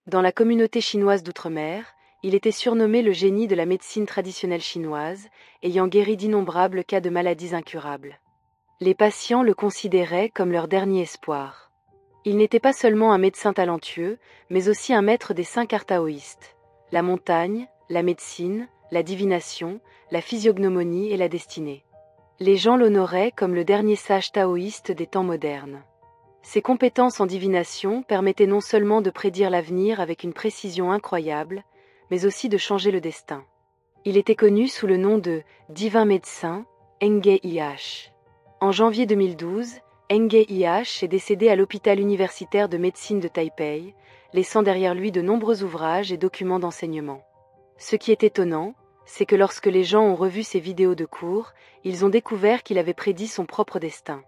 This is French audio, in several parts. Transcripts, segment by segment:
Dans la communauté chinoise d'outre-mer, il était surnommé le génie de la médecine traditionnelle chinoise, ayant guéri d'innombrables cas de maladies incurables. Les patients le considéraient comme leur dernier espoir. Il n'était pas seulement un médecin talentueux, mais aussi un maître des 5 arts taoïstes: la montagne, la médecine, la divination, la physiognomonie et la destinée. Les gens l'honoraient comme le dernier sage taoïste des temps modernes. Ses compétences en divination permettaient non seulement de prédire l'avenir avec une précision incroyable, mais aussi de changer le destin. Il était connu sous le nom de divin médecin, Enge Iha. En janvier 2012, Enge Iha est décédé à l'hôpital universitaire de médecine de Taipei, laissant derrière lui de nombreux ouvrages et documents d'enseignement. Ce qui est étonnant, c'est que lorsque les gens ont revu ses vidéos de cours, ils ont découvert qu'il avait prédit son propre destin.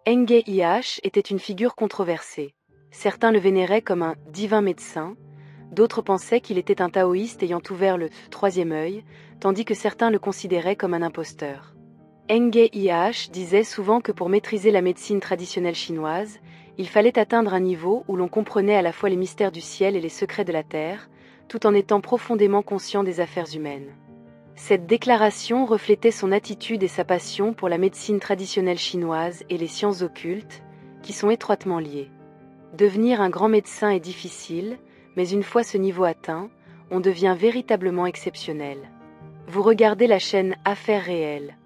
Enge Iha était une figure controversée. Certains le vénéraient comme un divin médecin, d'autres pensaient qu'il était un taoïste ayant ouvert le troisième œil, tandis que certains le considéraient comme un imposteur. Enge Iha disait souvent que pour maîtriser la médecine traditionnelle chinoise, il fallait atteindre un niveau où l'on comprenait à la fois les mystères du ciel et les secrets de la terre, tout en étant profondément conscient des affaires humaines. Cette déclaration reflétait son attitude et sa passion pour la médecine traditionnelle chinoise et les sciences occultes, qui sont étroitement liées. Devenir un grand médecin est difficile, mais une fois ce niveau atteint, on devient véritablement exceptionnel. Vous regardez la chaîne Affaires réelles,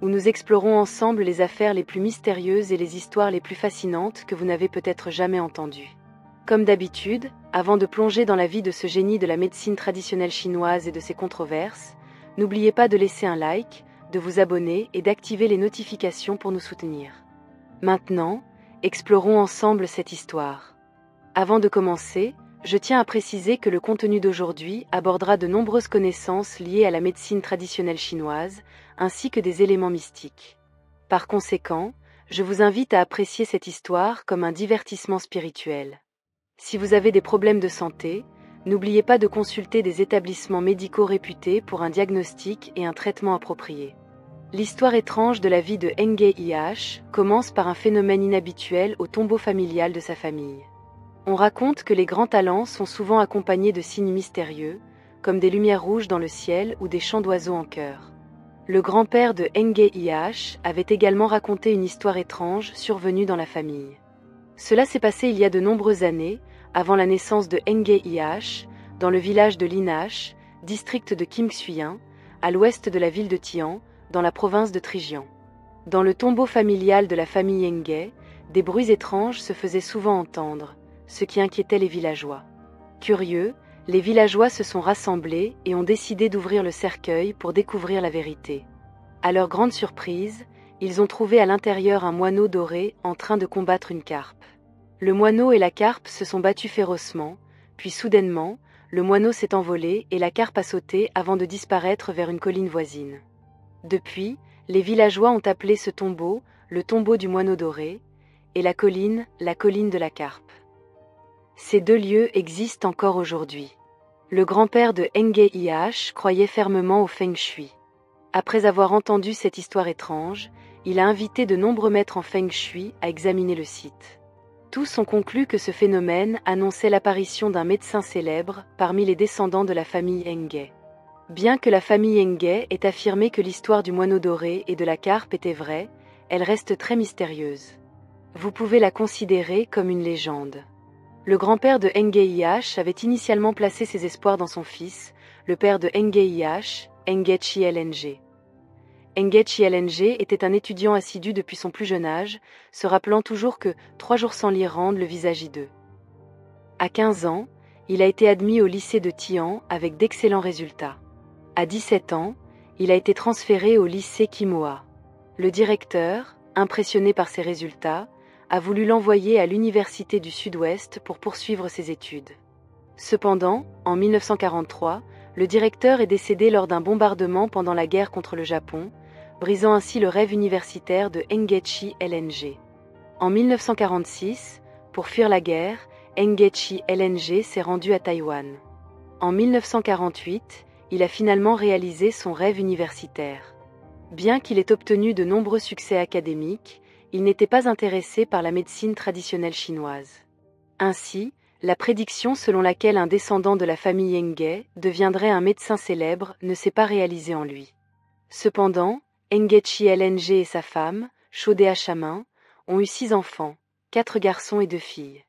où nous explorons ensemble les affaires les plus mystérieuses et les histoires les plus fascinantes que vous n'avez peut-être jamais entendues. Comme d'habitude, avant de plonger dans la vie de ce génie de la médecine traditionnelle chinoise et de ses controverses, n'oubliez pas de laisser un like, de vous abonner et d'activer les notifications pour nous soutenir. Maintenant, explorons ensemble cette histoire. Avant de commencer, je tiens à préciser que le contenu d'aujourd'hui abordera de nombreuses connaissances liées à la médecine traditionnelle chinoise, ainsi que des éléments mystiques. Par conséquent, je vous invite à apprécier cette histoire comme un divertissement spirituel. Si vous avez des problèmes de santé, n'oubliez pas de consulter des établissements médicaux réputés pour un diagnostic et un traitement approprié. L'histoire étrange de la vie de Enge Iha commence par un phénomène inhabituel au tombeau familial de sa famille. On raconte que les grands talents sont souvent accompagnés de signes mystérieux, comme des lumières rouges dans le ciel ou des chants d'oiseaux en chœur. Le grand-père de Enge Iha avait également raconté une histoire étrange survenue dans la famille. Cela s'est passé il y a de nombreuses années, avant la naissance de Enge Iha, dans le village de Linash, district de Kimxuyan, à l'ouest de la ville de Tian, dans la province de Trijian. Dans le tombeau familial de la famille Enge, des bruits étranges se faisaient souvent entendre, ce qui inquiétait les villageois. Curieux, les villageois se sont rassemblés et ont décidé d'ouvrir le cercueil pour découvrir la vérité. À leur grande surprise, ils ont trouvé à l'intérieur un moineau doré en train de combattre une carpe. Le moineau et la carpe se sont battus férocement, puis soudainement, le moineau s'est envolé et la carpe a sauté avant de disparaître vers une colline voisine. Depuis, les villageois ont appelé ce tombeau le tombeau du moineau doré, et la colline de la carpe. Ces deux lieux existent encore aujourd'hui. Le grand-père de Enge Iha croyait fermement au Feng Shui. Après avoir entendu cette histoire étrange, il a invité de nombreux maîtres en Feng Shui à examiner le site. Tous ont conclu que ce phénomène annonçait l'apparition d'un médecin célèbre parmi les descendants de la famille Enge. Bien que la famille Enge ait affirmé que l'histoire du moineau doré et de la carpe était vraie, elle reste très mystérieuse. Vous pouvez la considérer comme une légende. Le grand-père de Enge Iha avait initialement placé ses espoirs dans son fils, le père de Enge Iha, Enge Chielenge. Enge Chielenge était un étudiant assidu depuis son plus jeune âge, se rappelant toujours que 3 jours sans lire rendent le visage hideux. À 15 ans, il a été admis au lycée de Tian avec d'excellents résultats. À 17 ans, il a été transféré au lycée Kimoa. Le directeur, impressionné par ses résultats, a voulu l'envoyer à l'Université du Sud-Ouest pour poursuivre ses études. Cependant, en 1943, le directeur est décédé lors d'un bombardement pendant la guerre contre le Japon, brisant ainsi le rêve universitaire de Enge Chielenge. En 1946, pour fuir la guerre, Enge Chielenge s'est rendu à Taïwan. En 1948, il a finalement réalisé son rêve universitaire. Bien qu'il ait obtenu de nombreux succès académiques, il n'était pas intéressé par la médecine traditionnelle chinoise. Ainsi, La prédiction selon laquelle un descendant de la famille Enge deviendrait un médecin célèbre ne s'est pas réalisée en lui. Cependant, Engechi LNG et sa femme, Chodea Chamin, ont eu 6 enfants, 4 garçons et 2 filles.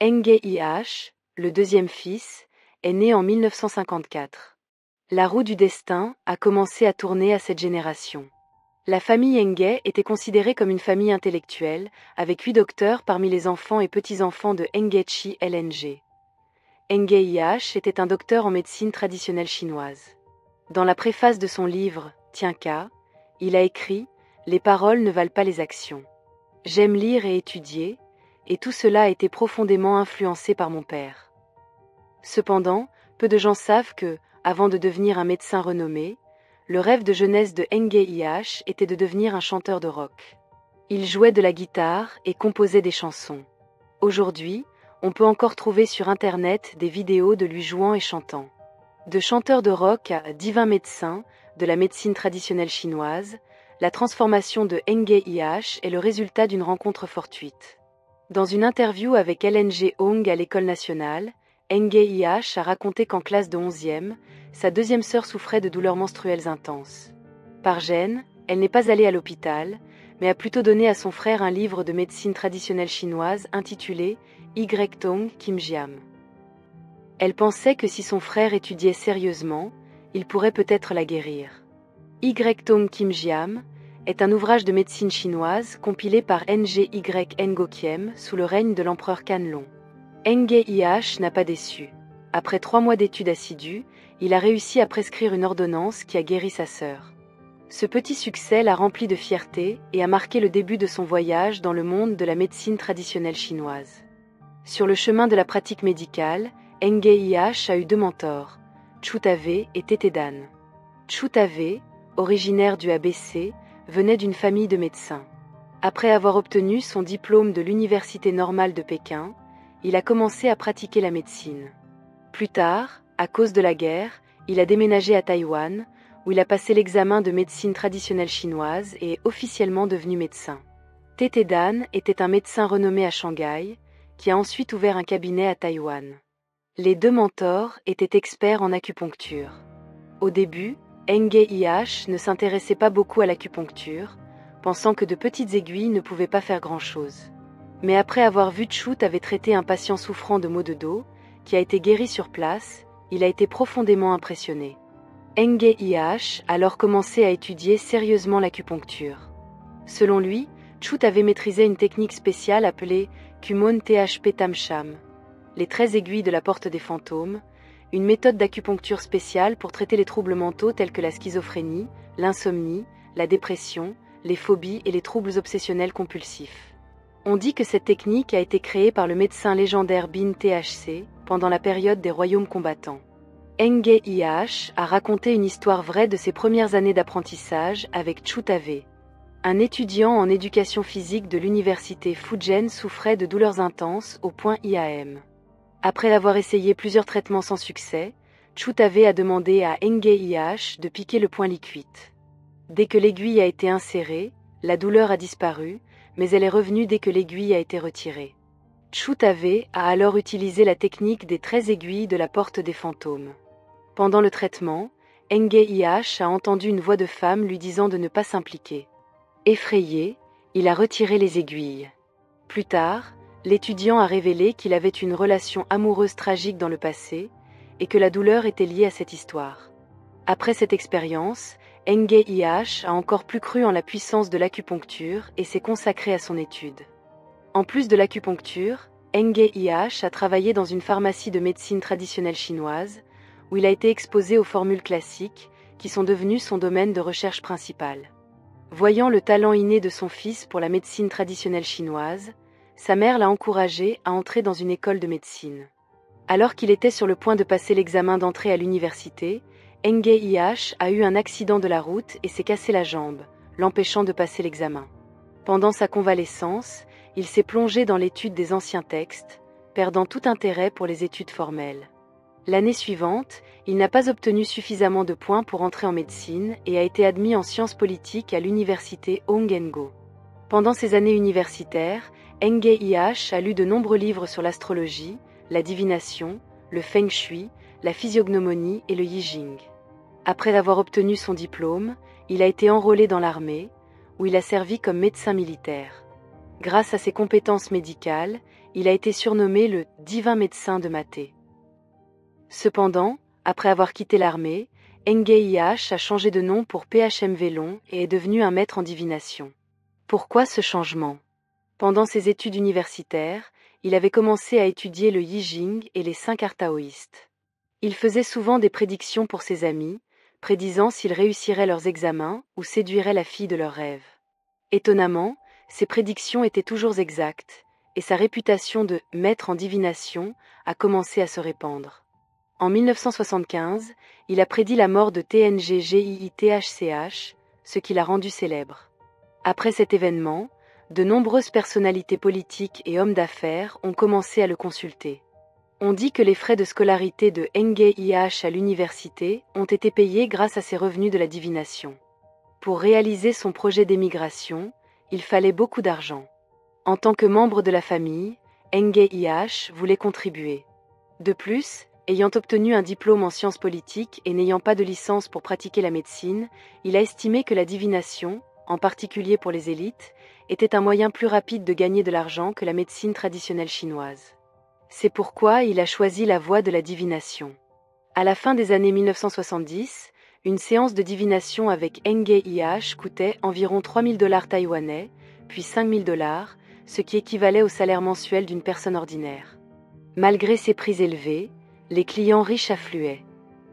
Enge IH, le deuxième fils, est né en 1954. La roue du destin a commencé à tourner à cette génération. La famille Enge était considérée comme une famille intellectuelle, avec 8 docteurs parmi les enfants et petits-enfants de Engechi LNG. Enge IH était un docteur en médecine traditionnelle chinoise. Dans la préface de son livre « Tianka », il a écrit « Les paroles ne valent pas les actions. J'aime lire et étudier, et tout cela a été profondément influencé par mon père. » Cependant, peu de gens savent que, avant de devenir un médecin renommé, le rêve de jeunesse de Enge IH était de devenir un chanteur de rock. Il jouait de la guitare et composait des chansons. Aujourd'hui, on peut encore trouver sur Internet des vidéos de lui jouant et chantant. De chanteur de rock à divin médecin de la médecine traditionnelle chinoise, la transformation de Enge IH est le résultat d'une rencontre fortuite. Dans une interview avec LNG Hong à l'École nationale, Enge IH a raconté qu'en classe de 11e, sa deuxième sœur souffrait de douleurs menstruelles intenses. Par gêne, elle n'est pas allée à l'hôpital, mais a plutôt donné à son frère un livre de médecine traditionnelle chinoise intitulé Y-Tong Kimjiam. Elle pensait que si son frère étudiait sérieusement, il pourrait peut-être la guérir. Y-Tong Kimjiam est un ouvrage de médecine chinoise compilé par Ngy Ngokiem sous le règne de l'empereur Canlong. Enge IH n'a pas déçu. Après 3 mois d'études assidues, il a réussi à prescrire une ordonnance qui a guéri sa sœur. Ce petit succès l'a rempli de fierté et a marqué le début de son voyage dans le monde de la médecine traditionnelle chinoise. Sur le chemin de la pratique médicale, Enge IH a eu 2 mentors, Chu Tave et Tete Dan. Chu Tave, originaire du ABC, venait d'une famille de médecins. Après avoir obtenu son diplôme de l'Université normale de Pékin, il a commencé à pratiquer la médecine. Plus tard, à cause de la guerre, il a déménagé à Taïwan, où il a passé l'examen de médecine traditionnelle chinoise et est officiellement devenu médecin. Tete Dan était un médecin renommé à Shanghai, qui a ensuite ouvert un cabinet à Taïwan. Les 2 mentors étaient experts en acupuncture. Au début, Enge IH ne s'intéressait pas beaucoup à l'acupuncture, pensant que de petites aiguilles ne pouvaient pas faire grand-chose. Mais après avoir vu Chu avait traité un patient souffrant de maux de dos, qui a été guéri sur place, il a été profondément impressionné. Enge IH a alors commencé à étudier sérieusement l'acupuncture. Selon lui, Chu avait maîtrisé une technique spéciale appelée Kumon THP Tamsham, les 13 aiguilles de la porte des fantômes, une méthode d'acupuncture spéciale pour traiter les troubles mentaux tels que la schizophrénie, l'insomnie, la dépression, les phobies et les troubles obsessionnels compulsifs. On dit que cette technique a été créée par le médecin légendaire Bin THC pendant la période des royaumes combattants. Enge IH a raconté une histoire vraie de ses premières années d'apprentissage avec Chu Tave. Un étudiant en éducation physique de l'université Fujian souffrait de douleurs intenses au point IAM. Après avoir essayé plusieurs traitements sans succès, Chu Tave a demandé à Enge IH de piquer le point liquide. Dès que l'aiguille a été insérée, la douleur a disparu, mais elle est revenue dès que l'aiguille a été retirée. Chu Tave a alors utilisé la technique des 13 aiguilles de la porte des fantômes. Pendant le traitement, Enge IH a entendu une voix de femme lui disant de ne pas s'impliquer. Effrayé, il a retiré les aiguilles. Plus tard, l'étudiant a révélé qu'il avait une relation amoureuse tragique dans le passé et que la douleur était liée à cette histoire. Après cette expérience, Enge IH a encore plus cru en la puissance de l'acupuncture et s'est consacré à son étude. En plus de l'acupuncture, Enge IH a travaillé dans une pharmacie de médecine traditionnelle chinoise, où il a été exposé aux formules classiques, qui sont devenues son domaine de recherche principal. Voyant le talent inné de son fils pour la médecine traditionnelle chinoise, sa mère l'a encouragé à entrer dans une école de médecine. Alors qu'il était sur le point de passer l'examen d'entrée à l'université, Enge IH a eu un accident de la route et s'est cassé la jambe, l'empêchant de passer l'examen. Pendant sa convalescence, il s'est plongé dans l'étude des anciens textes, perdant tout intérêt pour les études formelles. L'année suivante, il n'a pas obtenu suffisamment de points pour entrer en médecine et a été admis en sciences politiques à l'université Honghengo. Pendant ses années universitaires, Enge IH a lu de nombreux livres sur l'astrologie, la divination, le feng shui, la physiognomonie et le I Ching. Après avoir obtenu son diplôme, il a été enrôlé dans l'armée, où il a servi comme médecin militaire. Grâce à ses compétences médicales, il a été surnommé le « divin médecin de Maté ». Cependant, après avoir quitté l'armée, Enge Iha a changé de nom pour Phmv Long et est devenu un maître en divination. Pourquoi ce changement? Pendant ses études universitaires, il avait commencé à étudier le I Ching et les 5 arts taoïstes. Il faisait souvent des prédictions pour ses amis, prédisant s'ils réussiraient leurs examens ou séduiraient la fille de leurs rêves. Étonnamment, ses prédictions étaient toujours exactes, et sa réputation de « maître en divination » a commencé à se répandre. En 1975, il a prédit la mort de TNG-GIITHCH, ce qui l'a rendu célèbre. Après cet événement, de nombreuses personnalités politiques et hommes d'affaires ont commencé à le consulter. On dit que les frais de scolarité de Enge Iha à l'université ont été payés grâce à ses revenus de la divination. Pour réaliser son projet d'émigration, il fallait beaucoup d'argent. En tant que membre de la famille, Enge Iha voulait contribuer. De plus, ayant obtenu un diplôme en sciences politiques et n'ayant pas de licence pour pratiquer la médecine, il a estimé que la divination, en particulier pour les élites, était un moyen plus rapide de gagner de l'argent que la médecine traditionnelle chinoise. C'est pourquoi il a choisi la voie de la divination. À la fin des années 1970, une séance de divination avec Enge Iha coûtait environ 3000 $ taïwanais, puis 5000 $, ce qui équivalait au salaire mensuel d'une personne ordinaire. Malgré ces prix élevés, les clients riches affluaient.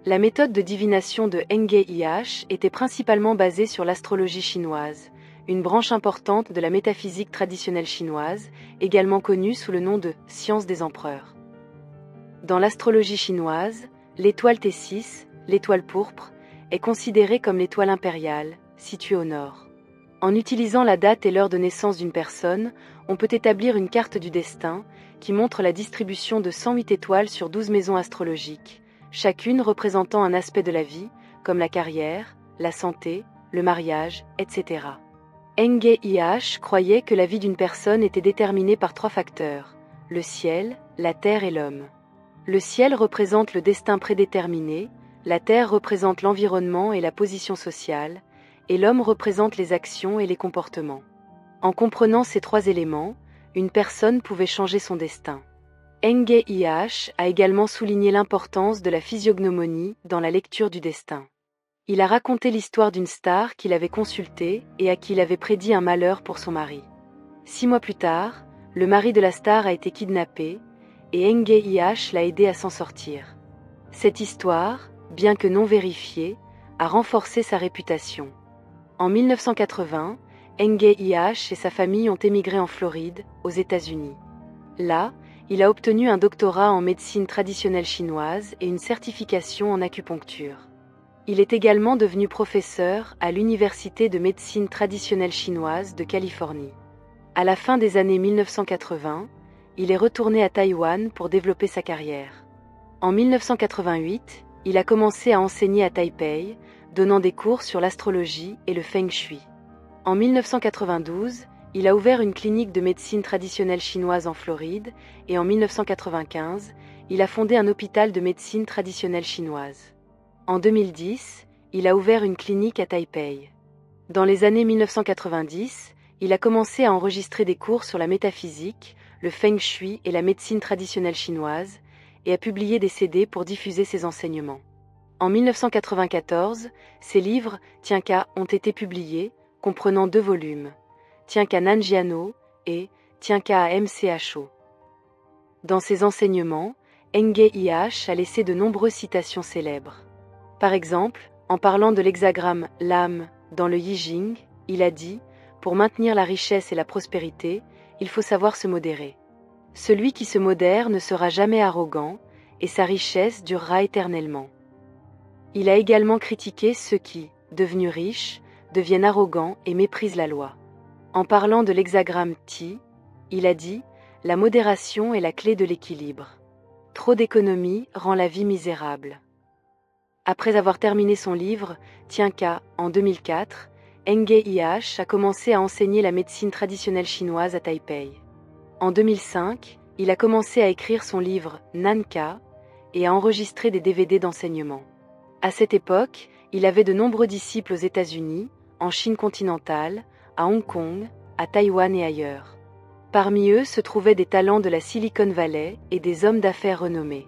La méthode de divination de Enge Iha était principalement basée sur l'astrologie chinoise, une branche importante de la métaphysique traditionnelle chinoise, également connue sous le nom de « science des empereurs ». Dans l'astrologie chinoise, l'étoile T6, l'étoile pourpre, est considérée comme l'étoile impériale, située au nord. En utilisant la date et l'heure de naissance d'une personne, on peut établir une carte du destin qui montre la distribution de 108 étoiles sur 12 maisons astrologiques, chacune représentant un aspect de la vie, comme la carrière, la santé, le mariage, etc. Enge Iha croyait que la vie d'une personne était déterminée par 3 facteurs, le ciel, la terre et l'homme. Le ciel représente le destin prédéterminé, la terre représente l'environnement et la position sociale, et l'homme représente les actions et les comportements. En comprenant ces 3 éléments, une personne pouvait changer son destin. Enge Iha a également souligné l'importance de la physiognomonie dans la lecture du destin. Il a raconté l'histoire d'une star qu'il avait consultée et à qui il avait prédit un malheur pour son mari. 6 mois plus tard, le mari de la star a été kidnappé et Enge Iha l'a aidé à s'en sortir. Cette histoire, bien que non vérifiée, a renforcé sa réputation. En 1980, Enge Iha et sa famille ont émigré en Floride, aux États-Unis. Là, il a obtenu un doctorat en médecine traditionnelle chinoise et une certification en acupuncture. Il est également devenu professeur à l'Université de médecine traditionnelle chinoise de Californie. À la fin des années 1980, il est retourné à Taïwan pour développer sa carrière. En 1988, il a commencé à enseigner à Taipei, donnant des cours sur l'astrologie et le feng shui. En 1992, il a ouvert une clinique de médecine traditionnelle chinoise en Floride et en 1995, il a fondé un hôpital de médecine traditionnelle chinoise. En 2010, il a ouvert une clinique à Taipei. Dans les années 1990, il a commencé à enregistrer des cours sur la métaphysique, le feng shui et la médecine traditionnelle chinoise, et a publié des CD pour diffuser ses enseignements. En 1994, ses livres « Tianka » ont été publiés, comprenant 2 volumes, « Tianka Nanjiano » et « Tianka Mcho ». Dans ses enseignements, Enge Iha a laissé de nombreuses citations célèbres. Par exemple, en parlant de l'hexagramme « l'âme » dans le I Ching, il a dit « Pour maintenir la richesse et la prospérité, il faut savoir se modérer. Celui qui se modère ne sera jamais arrogant, et sa richesse durera éternellement. » Il a également critiqué ceux qui, devenus riches, deviennent arrogants et méprisent la loi. En parlant de l'hexagramme Ti, il a dit « La modération est la clé de l'équilibre. Trop d'économie rend la vie misérable. » Après avoir terminé son livre « Tianka » en 2004, Enge Iha a commencé à enseigner la médecine traditionnelle chinoise à Taipei. En 2005, Il a commencé à écrire son livre Nanka et à enregistrer des DVD d'enseignement. À cette époque, il avait de nombreux disciples aux États-Unis, en Chine continentale, à Hong Kong, à Taïwan et ailleurs. Parmi eux se trouvaient des talents de la Silicon Valley et des hommes d'affaires renommés.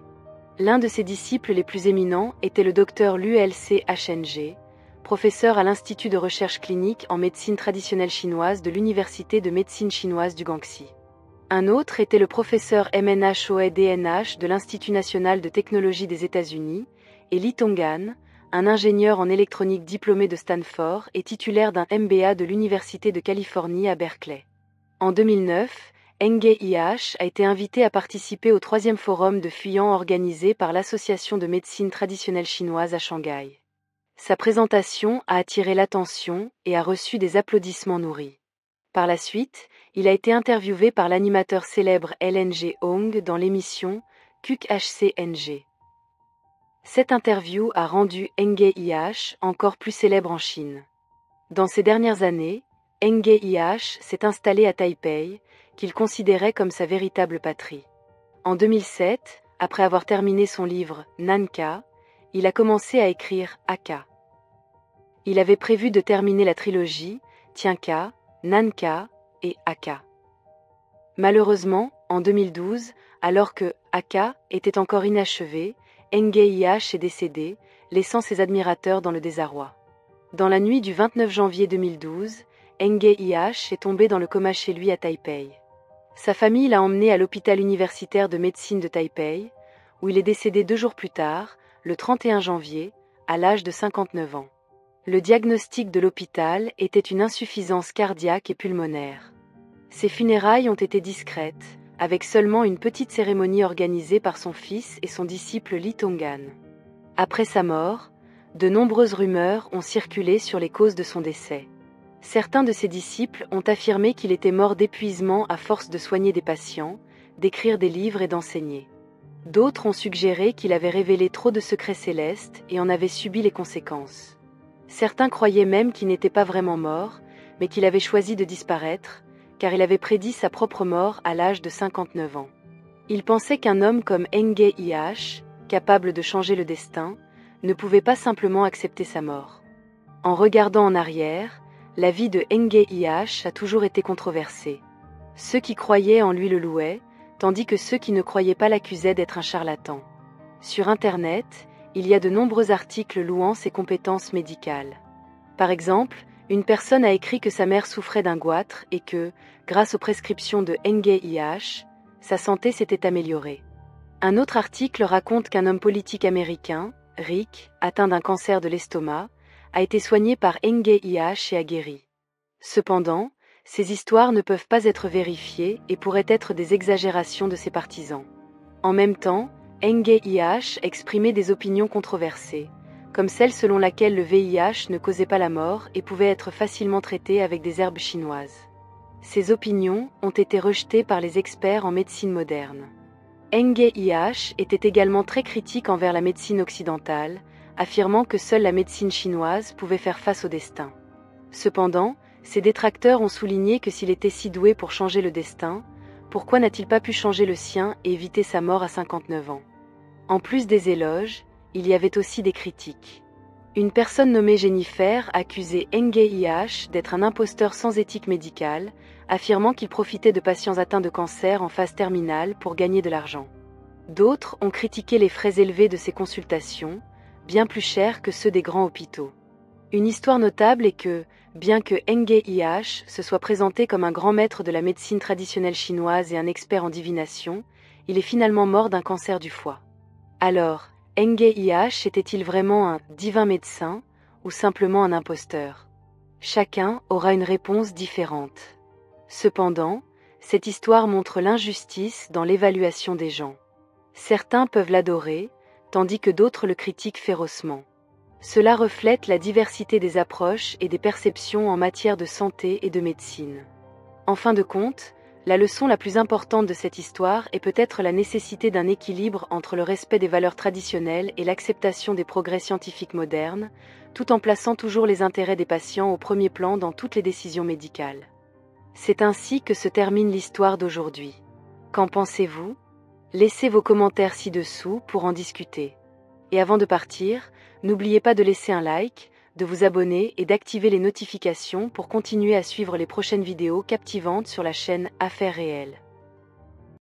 L'un de ses disciples les plus éminents était le docteur Liu Lchng, professeur à l'Institut de recherche clinique en médecine traditionnelle chinoise de l'Université de médecine chinoise du Guangxi. Un autre était le professeur MNH DNH de l'Institut national de technologie des États-Unis, et Li Tong'an, un ingénieur en électronique diplômé de Stanford et titulaire d'un MBA de l'Université de Californie à Berkeley. En 2009, Henge IH a été invité à participer au 3e forum de Fuyang organisé par l'Association de médecine traditionnelle chinoise à Shanghai. Sa présentation a attiré l'attention et a reçu des applaudissements nourris. Par la suite, il a été interviewé par l'animateur célèbre LNG Hong dans l'émission QHCNG. Cette interview a rendu Henge IH encore plus célèbre en Chine. Dans ces dernières années, Henge IH s'est installé à Taipei, qu'il considérait comme sa véritable patrie. En 2007, après avoir terminé son livre Nanka, il a commencé à écrire Aka. Il avait prévu de terminer la trilogie Tianka, Nanka et Aka. Malheureusement, en 2012, alors que Aka était encore inachevé, Henge IH est décédé, laissant ses admirateurs dans le désarroi. Dans la nuit du 29 janvier 2012, Henge IH est tombé dans le coma chez lui à Taipei. Sa famille l'a emmené à l'hôpital universitaire de médecine de Taipei, où il est décédé 2 jours plus tard, le 31 janvier, à l'âge de 59 ans. Le diagnostic de l'hôpital était une insuffisance cardiaque et pulmonaire. Ses funérailles ont été discrètes, avec seulement une petite cérémonie organisée par son fils et son disciple Li Tong'an. Après sa mort, de nombreuses rumeurs ont circulé sur les causes de son décès. Certains de ses disciples ont affirmé qu'il était mort d'épuisement à force de soigner des patients, d'écrire des livres et d'enseigner. D'autres ont suggéré qu'il avait révélé trop de secrets célestes et en avait subi les conséquences. Certains croyaient même qu'il n'était pas vraiment mort, mais qu'il avait choisi de disparaître, car il avait prédit sa propre mort à l'âge de 59 ans. Il pensait qu'un homme comme Henge IH, capable de changer le destin, ne pouvait pas simplement accepter sa mort. En regardant en arrière, la vie de Henge IH a toujours été controversée. Ceux qui croyaient en lui le louaient, tandis que ceux qui ne croyaient pas l'accusaient d'être un charlatan. Sur Internet, il y a de nombreux articles louant ses compétences médicales. Par exemple, une personne a écrit que sa mère souffrait d'un goitre et que, grâce aux prescriptions de Henge IH, sa santé s'était améliorée. Un autre article raconte qu'un homme politique américain, Rick, atteint d'un cancer de l'estomac, a été soigné par Henge IH et a guéri. Cependant, ces histoires ne peuvent pas être vérifiées et pourraient être des exagérations de ses partisans. En même temps, Henge IH exprimait des opinions controversées, comme celle selon laquelle le VIH ne causait pas la mort et pouvait être facilement traité avec des herbes chinoises. Ces opinions ont été rejetées par les experts en médecine moderne. Henge IH était également très critique envers la médecine occidentale, affirmant que seule la médecine chinoise pouvait faire face au destin. Cependant, ses détracteurs ont souligné que s'il était si doué pour changer le destin, pourquoi n'a-t-il pas pu changer le sien et éviter sa mort à 59 ans? En plus des éloges, il y avait aussi des critiques. Une personne nommée Jennifer accusait Henge IH d'être un imposteur sans éthique médicale, affirmant qu'il profitait de patients atteints de cancer en phase terminale pour gagner de l'argent. D'autres ont critiqué les frais élevés de ses consultations, bien plus chers que ceux des grands hôpitaux. Une histoire notable est que, bien que Henge IH se soit présenté comme un grand maître de la médecine traditionnelle chinoise et un expert en divination, il est finalement mort d'un cancer du foie. Alors, Henge IH était-il vraiment un divin médecin ou simplement un imposteur? Chacun aura une réponse différente. Cependant, cette histoire montre l'injustice dans l'évaluation des gens. Certains peuvent l'adorer, tandis que d'autres le critiquent férocement. Cela reflète la diversité des approches et des perceptions en matière de santé et de médecine. En fin de compte, la leçon la plus importante de cette histoire est peut-être la nécessité d'un équilibre entre le respect des valeurs traditionnelles et l'acceptation des progrès scientifiques modernes, tout en plaçant toujours les intérêts des patients au premier plan dans toutes les décisions médicales. C'est ainsi que se termine l'histoire d'aujourd'hui. Qu'en pensez-vous? Laissez vos commentaires ci-dessous pour en discuter. Et avant de partir, n'oubliez pas de laisser un like, de vous abonner et d'activer les notifications pour continuer à suivre les prochaines vidéos captivantes sur la chaîne Affaires réelles.